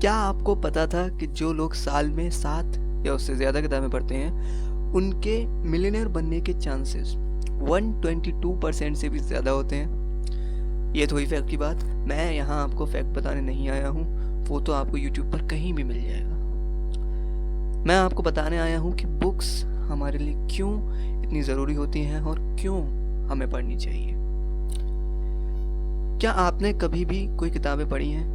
क्या आपको पता था कि जो लोग साल में 7 या उससे ज़्यादा किताबें पढ़ते हैं, उनके मिलियनेयर बनने के चांसेस 122% से भी ज़्यादा होते हैं? ये तो हुई फैक्ट की बात। मैं यहाँ आपको फैक्ट बताने नहीं आया हूँ, वो तो आपको यूट्यूब पर कहीं भी मिल जाएगा। मैं आपको बताने आया हूँ कि बुक्स हमारे लिए क्यों इतनी ज़रूरी होती हैं और क्यों हमें पढ़नी चाहिए। क्या आपने कभी भी कोई किताबें पढ़ी हैं?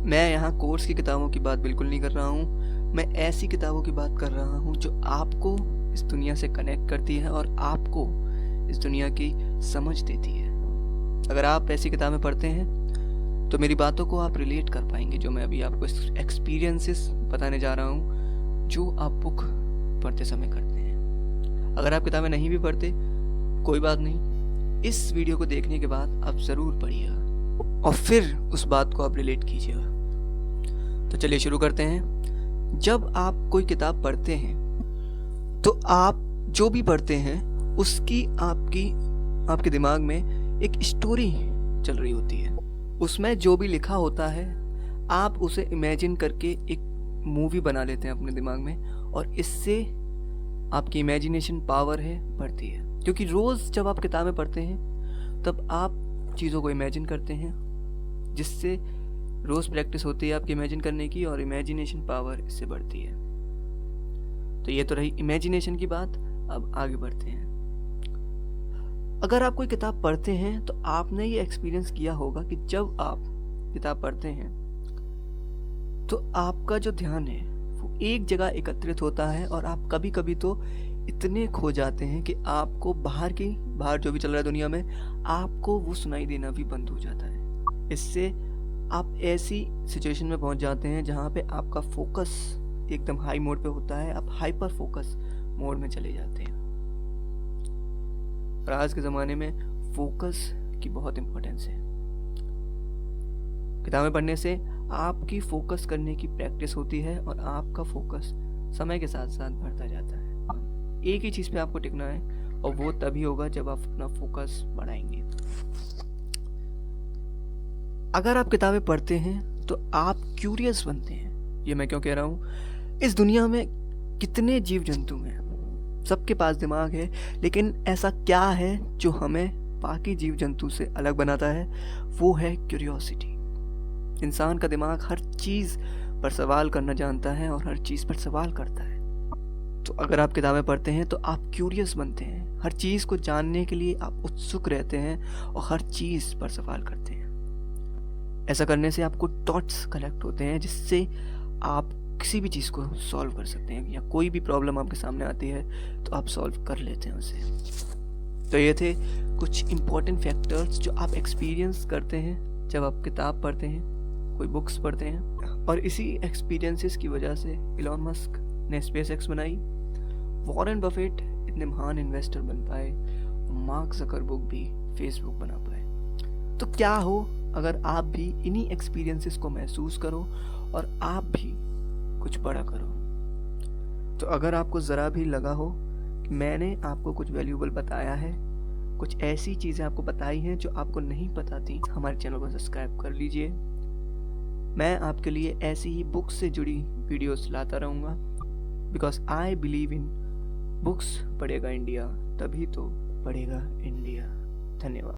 मैं यहाँ कोर्स की किताबों की बात बिल्कुल नहीं कर रहा हूँ। मैं ऐसी किताबों की बात कर रहा हूँ जो आपको इस दुनिया से कनेक्ट करती है और आपको इस दुनिया की समझ देती है। अगर आप ऐसी किताबें पढ़ते हैं तो मेरी बातों को आप रिलेट कर पाएंगे, जो मैं अभी आपको एक्सपीरियंसेस बताने जा रहा हूँ जो आप बुक पढ़ते समय करते हैं। अगर आप किताबें नहीं भी पढ़ते, कोई बात नहीं, इस वीडियो को देखने के बाद आप ज़रूर पढ़िएगा और फिर उस बात को आप रिलेट कीजिएगा। तो चलिए शुरू करते हैं। जब आप कोई किताब पढ़ते हैं तो आप जो भी पढ़ते हैं उसकी आपके दिमाग में एक स्टोरी चल रही होती है। उसमें जो भी लिखा होता है आप उसे इमेजिन करके एक मूवी बना लेते हैं अपने दिमाग में, और इससे आपकी इमेजिनेशन पावर है बढ़ती है। क्योंकि रोज़ जब आप किताबें पढ़ते हैं तब आप चीज़ों को इमेजिन करते हैं, जिससे रोज़ प्रैक्टिस होती है आपकी इमेजिन करने की और इमेजिनेशन पावर इससे बढ़ती है। तो ये तो रही इमेजिनेशन की बात। अब आगे बढ़ते हैं। अगर आप कोई किताब पढ़ते हैं तो आपने ये एक्सपीरियंस किया होगा कि जब आप किताब पढ़ते हैं तो आपका जो ध्यान है वो एक जगह एकत्रित होता है और आप कभी कभी तो इतने खो जाते हैं कि आपको बाहर जो भी चल रहा है दुनिया में, आपको वो सुनाई देना भी बंद हो जाता है। इससे आप ऐसी सिचुएशन में पहुंच जाते हैं जहां पे आपका फोकस एकदम हाई मोड पे होता है, आप हाइपर फोकस मोड में चले जाते हैं। और आज के ज़माने में फोकस की बहुत इम्पोर्टेंस है। किताबें पढ़ने से आपकी फोकस करने की प्रैक्टिस होती है और आपका फोकस समय के साथ साथ बढ़ता जाता है। एक ही चीज़ पे आपको टिकना है और वो तभी होगा जब आप अपना फोकस बढ़ाएंगे। अगर आप किताबें पढ़ते हैं तो आप क्यूरियस बनते हैं। ये मैं क्यों कह रहा हूँ? इस दुनिया में कितने जीव जंतु हैं, सबके पास दिमाग है, लेकिन ऐसा क्या है जो हमें बाकी जीव जंतु से अलग बनाता है? वो है क्यूरियोसिटी। इंसान का दिमाग हर चीज़ पर सवाल करना जानता है और हर चीज़ पर सवाल करता है। तो अगर आप किताबें पढ़ते हैं तो आप क्यूरियस बनते हैं, हर चीज़ को जानने के लिए आप उत्सुक रहते हैं और हर चीज़ पर सवाल करते हैं। ऐसा करने से आपको थॉट्स कलेक्ट होते हैं, जिससे आप किसी भी चीज़ को सॉल्व कर सकते हैं, या कोई भी प्रॉब्लम आपके सामने आती है तो आप सॉल्व कर लेते हैं उसे। तो ये थे कुछ इम्पोर्टेंट फैक्टर्स जो आप एक्सपीरियंस करते हैं जब आप किताब पढ़ते हैं, कोई बुक्स पढ़ते हैं। और इसी एक्सपीरियंसेस की वजह से इलॉन मस्क ने SpaceX बनाई, वॉरेन बफेट इतने महान इन्वेस्टर बन पाए, मार्क ज़करबर्ग भी फेसबुक बना पाए। तो क्या हो अगर आप भी इन्हीं एक्सपीरियंसेस को महसूस करो और आप भी कुछ बड़ा करो। तो अगर आपको ज़रा भी लगा हो कि मैंने आपको कुछ वैल्यूएबल बताया है, कुछ ऐसी चीज़ें आपको बताई हैं जो आपको नहीं पता थी, हमारे चैनल को सब्सक्राइब कर लीजिए। मैं आपके लिए ऐसी ही बुक्स से जुड़ी वीडियोस लाता रहूँगा, because I believe in books पढ़ेगा इंडिया तभी तो पढ़ेगा इंडिया। धन्यवाद।